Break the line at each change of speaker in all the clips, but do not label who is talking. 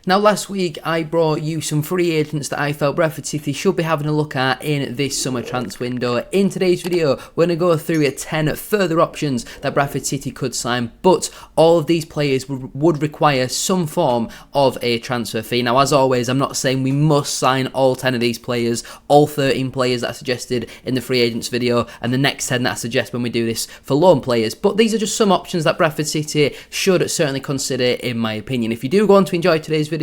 Now, last week I brought you some free agents that I felt Bradford City should be having a look at in this summer transfer window. In today's video, we're going to go through 10 further options that Bradford City could sign, but all of these players would require some form of a transfer fee. Now, as always, I'm not saying we must sign all 10 of these players, all 13 players that I suggested in the free agents video, and the next 10 that I suggest when we do this for loan players, but these are just some options that Bradford City should certainly consider, in my opinion. If you do go on to enjoy today's video,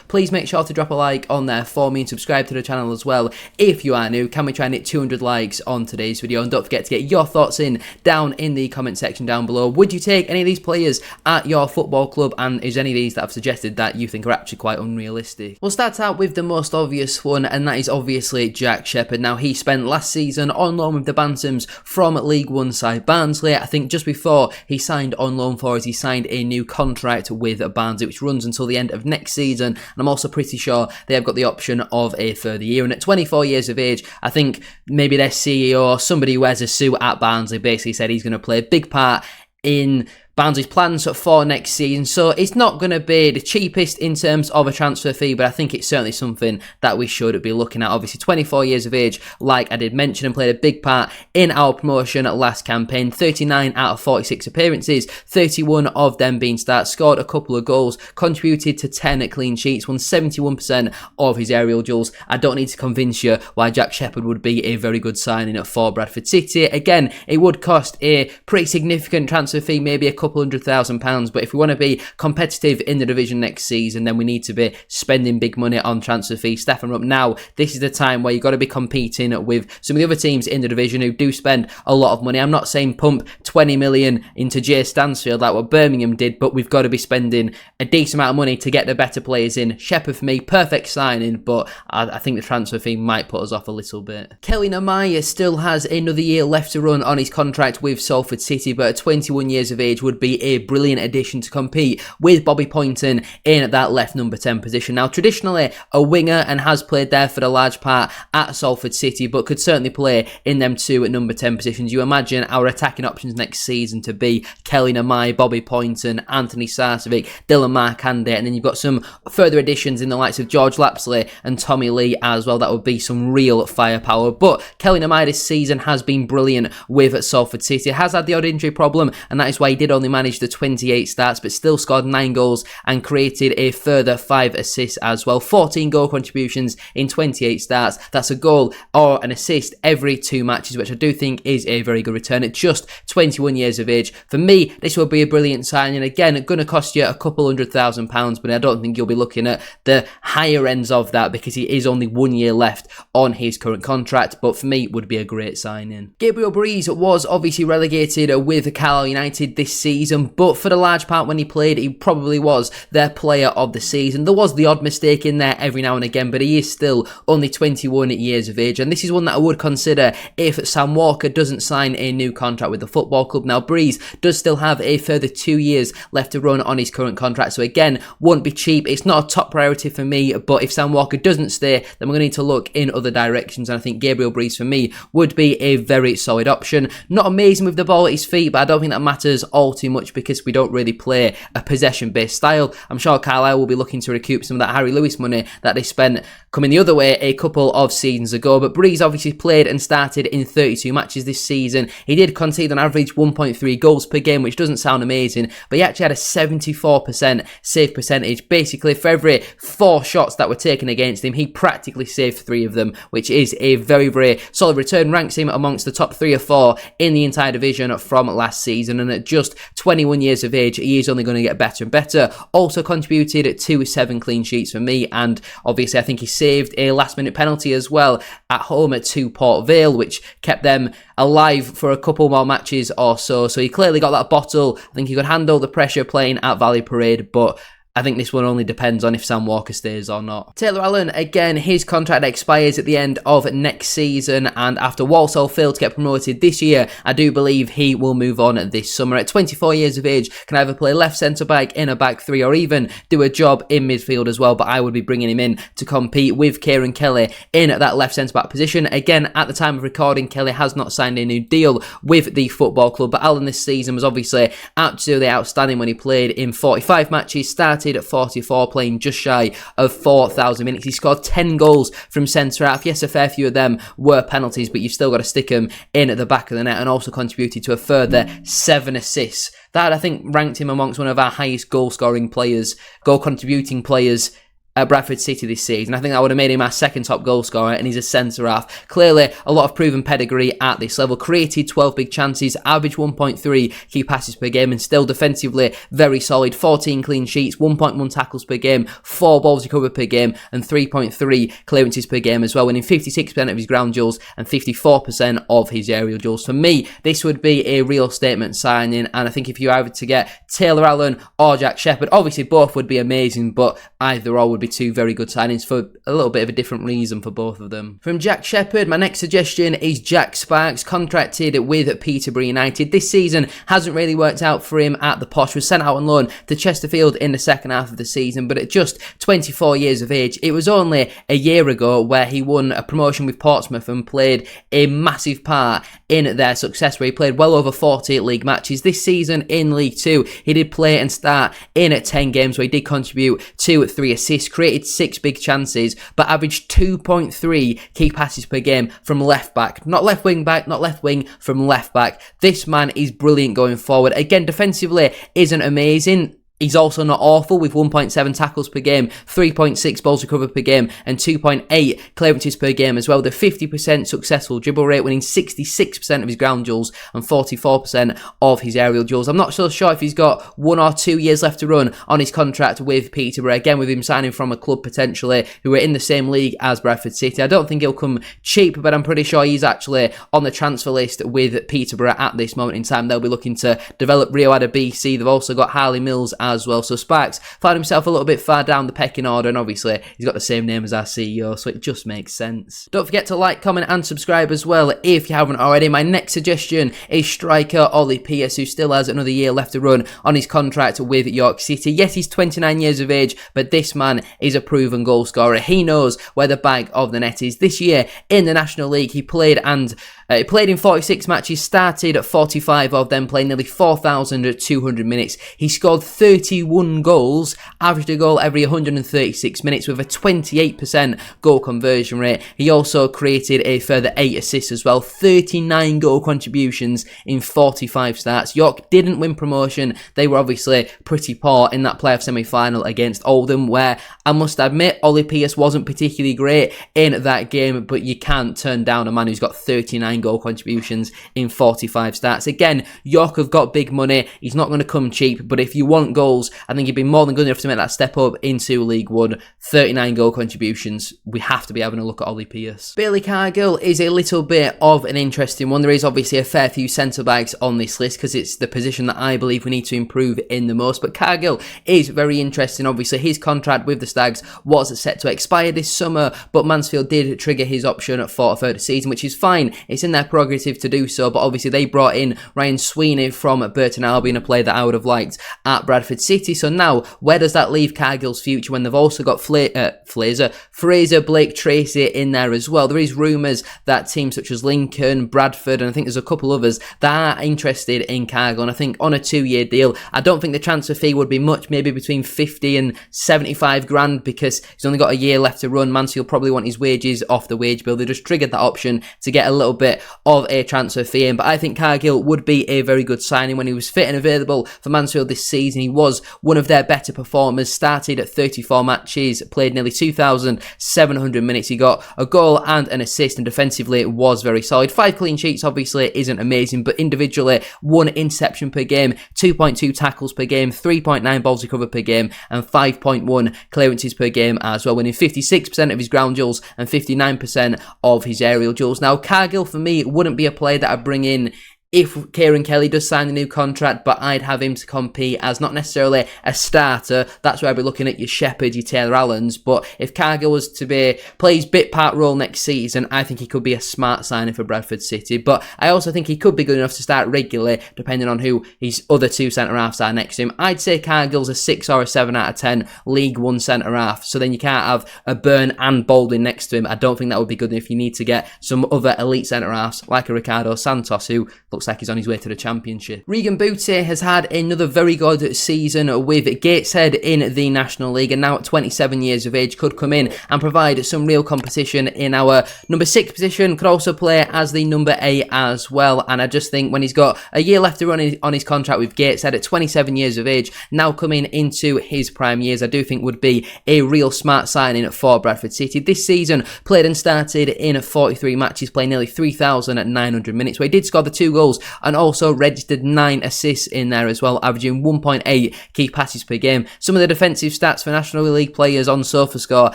please make sure to drop a like on there for me and subscribe to the channel as well if you are new. Can we try and hit 200 likes on today's video? And don't forget to get your thoughts in down in the comment section down below. Would you take any of these players at your football club, and is any of these that I've suggested that you think are actually quite unrealistic? We'll start out with the most obvious one, and that is obviously Jack Shepherd. Now, he spent last season on loan with the Bantams from League One side Barnsley. I think just before he signed on loan for us, he signed a new contract with Barnsley which runs until the end of next season, and I'm also pretty sure they have got the option of a further year. And at 24 years of age, I think maybe their CEO or somebody who wears a suit at Barnsley basically said he's going to play a big part in Barnsley's plans for next season, so it's not going to be the cheapest in terms of a transfer fee, but I think it's certainly something that we should be looking at. Obviously, 24 years of age, like I did mention, and played a big part in our promotion last campaign. 39 out of 46 appearances, 31 of them being starts, scored a couple of goals, contributed to 10 clean sheets, won 71% of his aerial duels. I don't need to convince you why Jack Shepherd would be a very good signing for Bradford City. Again, it would cost a pretty significant transfer fee, maybe a couple £100,000, but if we want to be competitive in the division next season, then we need to be spending big money on transfer fees. Stepping up now, this is the time where you've got to be competing with some of the other teams in the division who do spend a lot of money. I'm not saying pump 20 million into Jay Stansfield like what Birmingham did, but we've got to be spending a decent amount of money to get the better players in. Shepherd for me, perfect signing, but I think the transfer fee might put us off a little bit. Kelly Namaya still has another year left to run on his contract with Salford City, but at 21 years of age would be a brilliant addition to compete with Bobby Poynton in that left number 10 position. Now, traditionally a winger and has played there for the large part at Salford City, but could certainly play in them two at number 10 positions. You imagine our attacking options next season to be Kelly Namai, Bobby Poynton, Anthony Sarcevic, Dylan Markande, and then you've got some further additions in the likes of George Lapsley and Tommy Lee as well. That would be some real firepower. But Kelly Namai this season has been brilliant with Salford City. Has had the odd injury problem, and that is why he did only manage the 28 starts, but still scored 9 goals and created a further 5 assists as well. 14 goal contributions in 28 starts. That's a goal or an assist every 2 matches, which I do think is a very good return at just 21 years of age. For me, this will be a brilliant signing. Again, it's going to cost you a couple £100,000, but I don't think you'll be looking at the higher ends of that because he is only 1 year left on his current contract, but for me, it would be a great signing. Gabriel Breeze was obviously relegated with Carlisle United this season, but for the large part when he played, he probably was their player of the season. There was the odd mistake in there every now and again, but he is still only 21 years of age, and this is one that I would consider if Sam Walker doesn't sign a new contract with the football club. Now, Breeze does still have a further 2 years left to run on his current contract, so again, won't be cheap. It's not a top priority for me, but if Sam Walker doesn't stay, then we're going to need to look in other directions, and I think Gabriel Breeze for me would be a very solid option. Not amazing with the ball at his feet, but I don't think that matters all too much because we don't really play a possession-based style. I'm sure Carlisle will be looking to recoup some of that Harry Lewis money that they spent coming the other way a couple of seasons ago, but Breeze obviously played and started in 32 matches this season. He did concede on average 1.3 goals per game, which doesn't sound amazing, but he actually had a 74% save percentage. Basically, for every 4 shots that were taken against him, he practically saved 3 of them, which is a very, very solid return. Ranks him amongst the top 3 or 4 in the entire division from last season, and at just 21 years of age, he is only going to get better and better. Also contributed to 7 clean sheets for me, and obviously I think he saved a last minute penalty as well at home to Port Vale, which kept them alive for a couple more matches or so. So he clearly got that bottle. I think he could handle the pressure playing at Valley Parade, but I think this one only depends on if Sam Walker stays or not. Taylor Allen, again, his contract expires at the end of next season, and after Walsall failed to get promoted this year, I do believe he will move on this summer. At 24 years of age, can either play left centre-back in a back 3 or even do a job in midfield as well, but I would be bringing him in to compete with Kieran Kelly in that left centre-back position. Again, at the time of recording, Kelly has not signed a new deal with the football club, but Allen this season was obviously absolutely outstanding when he played in 45 matches, started started at 44, playing just shy of 4,000 minutes. He scored 10 goals from centre-half. Yes, a fair few of them were penalties, but you've still got to stick them in at the back of the net, and also contributed to a further 7 assists. That, I think, ranked him amongst one of our highest goal-scoring players, goal-contributing players at Bradford City this season. I think that would have made him our second top goal scorer, and he's a centre-half. Clearly, a lot of proven pedigree at this level. Created 12 big chances, average 1.3 key passes per game, and still defensively very solid. 14 clean sheets, 1.1 tackles per game, 4 balls recovered per game, and 3.3 clearances per game as well, winning 56% of his ground duels and 54% of his aerial duels. For me, this would be a real statement signing, and I think if you were to get Taylor Allen or Jack Shepherd, obviously both would be amazing, but either or would be two very good signings for a little bit of a different reason for both of them. From Jack Shepherd, my next suggestion is Jack Sparks, contracted with Peterborough United. This season hasn't really worked out for him at the Posh. Was sent out on loan to Chesterfield in the second half of the season, but at just 24 years of age, it was only a year ago where he won a promotion with Portsmouth and played a massive part in their success, where he played well over 40 league matches. This season in League 2, he did play and start in 10 games, where he did contribute 3 assists, created 6 big chances, but averaged 2.3 key passes per game from left back. Not left wing back, not left wing, from left back. This man is brilliant going forward. Again, defensively isn't amazing. He's also not awful, with 1.7 tackles per game, 3.6 balls recovered per game, and 2.8 clearances per game as well. The 50% successful dribble rate, winning 66% of his ground duels and 44% of his aerial duels. I'm not so sure if he's got 1 or 2 years left to run on his contract with Peterborough. Again, with him signing from a club potentially who are in the same league as Bradford City. I don't think he'll come cheap, but I'm pretty sure he's actually on the transfer list with Peterborough at this moment in time. They'll be looking to develop Rio Adebisi. They've also got Harley Mills as well. So Sparks found himself a little bit far down the pecking order, and obviously he's got the same name as our CEO, so it just makes sense. Don't forget to like, comment and subscribe as well if you haven't already. My next suggestion is striker Ollie Pearce, who still has another year left to run on his contract with York City. Yes, he's 29 years of age, but this man is a proven goal scorer. He knows where the bag of the net is. This year in the National League, he played in 46 matches, started at 45 of them, playing nearly 4,200 minutes. He scored 31 goals, averaged a goal every 136 minutes with a 28% goal conversion rate. He also created a further 8 assists as well, 39 goal contributions in 45 starts. York didn't win promotion. They were obviously pretty poor in that playoff semi-final against Oldham, where I must admit Ollie Pearce wasn't particularly great in that game, but you can't turn down a man who's got 39 goal contributions in 45 starts. Again, York have got big money. He's not going to come cheap, but if you want goals, I think he'd be more than good enough to make that step up into League 1. 39 goal contributions. We have to be having a look at Ollie Pearce. Baily Cargill is a little bit of an interesting one. There is obviously a fair few centre-backs on this list because it's the position that I believe we need to improve in the most, but Cargill is very interesting. Obviously, his contract with the Stags was set to expire this summer, but Mansfield did trigger his option for a further season, which is fine. It's in their prerogative to do so, but obviously they brought in Ryan Sweeney from Burton Albion, a player that I would have liked at Bradford City. So now, where does that leave Cargill's future when they've also got Fraser, Blake Tracy in there as well? There is rumours that teams such as Lincoln, Bradford, and I think there's a couple others that are interested in Cargill, and I think on a 2-year deal. I don't think the transfer fee would be much, maybe between 50 and 75 grand, because he's only got a year left to run. Mansfield probably want his wages off the wage bill. They just triggered that option to get a little bit of a transfer fee in, but I think Cargill would be a very good signing. When he was fit and available for Mansfield this season, he was one of their better performers. Started at 34 matches, played nearly 2,700 minutes. He got a goal and an assist, and defensively it was very solid. 5 clean sheets obviously isn't amazing, but individually 1 interception per game, 2.2 tackles per game, 3.9 balls recovered per game, and 5.1 clearances per game as well, winning 56% of his ground duels and 59% of his aerial duels. Now, Cargill for me wouldn't be a player that I'd bring in if Kieran Kelly does sign a new contract, but I'd have him to compete as not necessarily a starter. That's where I'd be looking at your Shepherd, your Taylor Allens. But if Cargill was to play his bit part role next season, I think he could be a smart signing for Bradford City. But I also think he could be good enough to start regularly, depending on who his other 2 centre-halves are next to him. I'd say Cargill's a 6 or a 7 out of 10 League 1 centre-half. So then you can't have a Byrne and Baldwin next to him. I don't think that would be good enough. You need to get some other elite centre-halves, like a Ricardo Santos, who looks like he's on his way to the Championship. Regan Booty has had another very good season with Gateshead in the National League, and now at 27 years of age could come in and provide some real competition in our number 6 position, could also play as the number 8 as well. And I just think when he's got a year left to run on his contract with Gateshead at 27 years of age, now coming into his prime years, I do think would be a real smart signing for Bradford City. This season, played and started in 43 matches, playing nearly 3,900 minutes, where he did score the 2 goals and also registered 9 assists in there as well, averaging 1.8 key passes per game. Some of the defensive stats for National League players on SofaScore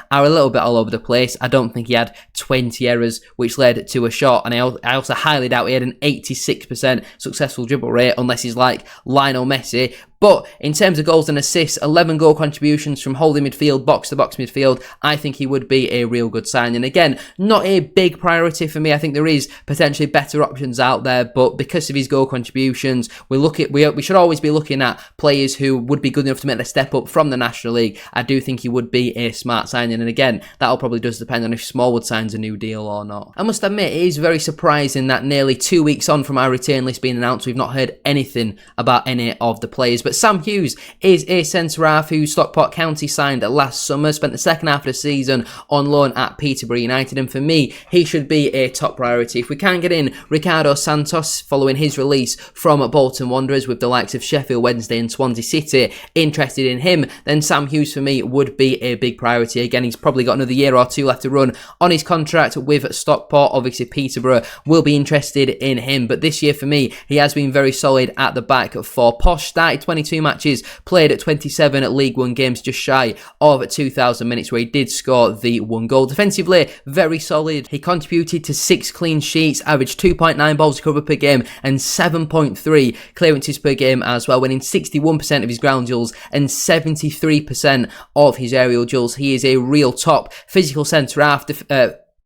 are a little bit all over the place. I don't think he had 20 errors, which led to a shot, and I also highly doubt he had an 86% successful dribble rate, unless he's like Lionel Messi. But in terms of goals and assists, 11 goal contributions from holding midfield, box-to-box midfield, I think he would be a real good sign. And again, not a big priority for me. I think there is potentially better options out there, but because of his goal contributions, we should always be looking at players who would be good enough to make the step up from the National League. I do think he would be a smart signing, and again, that'll probably does depend on if Smallwood signs a new deal or not. I must admit, it is very surprising that nearly 2 weeks on from our return list being announced, we've not heard anything about any of the players. But Sam Hughes is a centre-half who Stockport County signed last summer, spent the second half of the season on loan at Peterborough United, and for me, he should be a top priority. If we can get in Ricardo Santos following his release from Bolton Wanderers, with the likes of Sheffield Wednesday and Swansea City interested in him, then Sam Hughes for me would be a big priority. Again, he's probably got another year or 2 left to run on his contract with Stockport. Obviously, Peterborough will be interested in him, but this year for me, he has been very solid at the back for Posh. Started 22 matches, played at 27 League One games, just shy of 2,000 minutes, where he did score the 1 goal. Defensively, very solid. He contributed to 6 clean sheets, averaged 2.9 balls recovered per game, and 7.3 clearances per game as well, winning 61% of his ground duels and 73% of his aerial duels. He is a real top physical centre-half.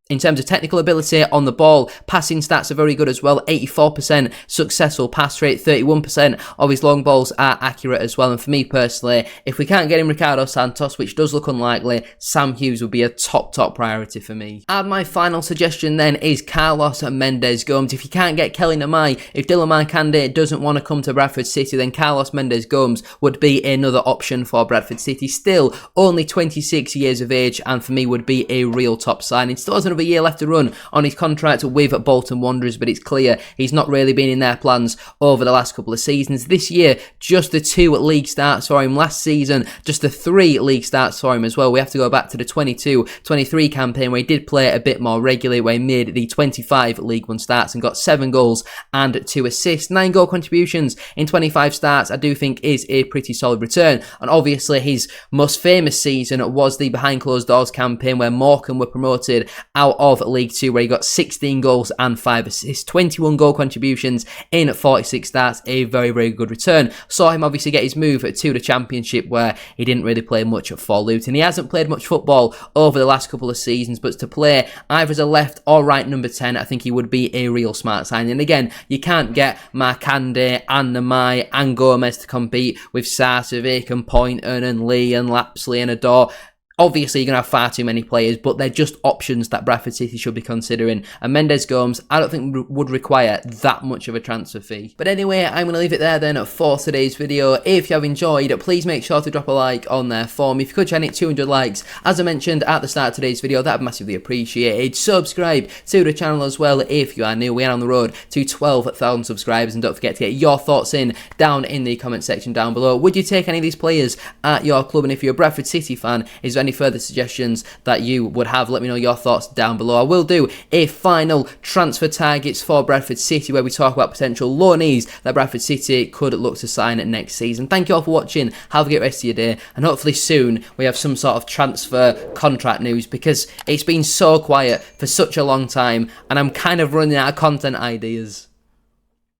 In terms of technical ability on the ball, passing stats are very good as well. 84% successful pass rate, 31% of his long balls are accurate as well. And for me personally, if we can't get him Ricardo Santos, which does look unlikely, Sam Hughes would be a top priority for me. And my final suggestion then is Carlos Mendes Gomes. If you can't get Kelly Namai, if Dylan Markande doesn't want to come to Bradford City, then Carlos Mendes Gomes would be another option for Bradford City. Still only 26 years of age, and for me would be a real top signing. Still has another year left to run on his contract with Bolton Wanderers, but it's clear he's not really been in their plans over the last couple of seasons. This year, just the 2 league starts for him. Last season, just the 3 league starts for him as well. We have to go back to the 22-23 campaign, where he did play a bit more regularly, where he made the 25 League One starts and got 7 goals and 2 assists. 9 goal contributions in 25 starts, I do think is a pretty solid return. And obviously his most famous season was the behind closed doors campaign, where Morecambe were promoted out of League 2, where he got 16 goals and 5 assists, 21 goal contributions in 46 starts, a very good return. Saw him obviously get his move to the Championship, where he didn't really play much for Luton. He hasn't played much football over the last couple of seasons, but to play either as a left or right number 10, I think he would be a real smart signing. And again, you can't get Markande and Namai and Gomes to compete with Sarcevic and Poynton and Lee and Lapsley and Adore. Obviously, you're going to have far too many players, but they're just options that Bradford City should be considering. And Mendes Gomes, I don't think would require that much of a transfer fee. But anyway, I'm going to leave it there then for today's video. If you have enjoyed, please make sure to drop a like on there for me. If you could try and hit 200 likes, as I mentioned at the start of today's video, that would be massively appreciated. Subscribe to the channel as well if you are new. We are on the road to 12,000 subscribers, and don't forget to get your thoughts down in the comment section down below. Would you take any of these players at your club? And if you're a Bradford City fan, is there any further suggestions that you would have? Let me know your thoughts down below. I will do a final transfer targets for Bradford City, where we talk about potential loanees that Bradford City could look to sign next season. Thank you all for watching. Have a great rest of your day, and hopefully soon we have some sort of transfer contract news, because it's been so quiet for such a long time and I'm kind of running out of content ideas.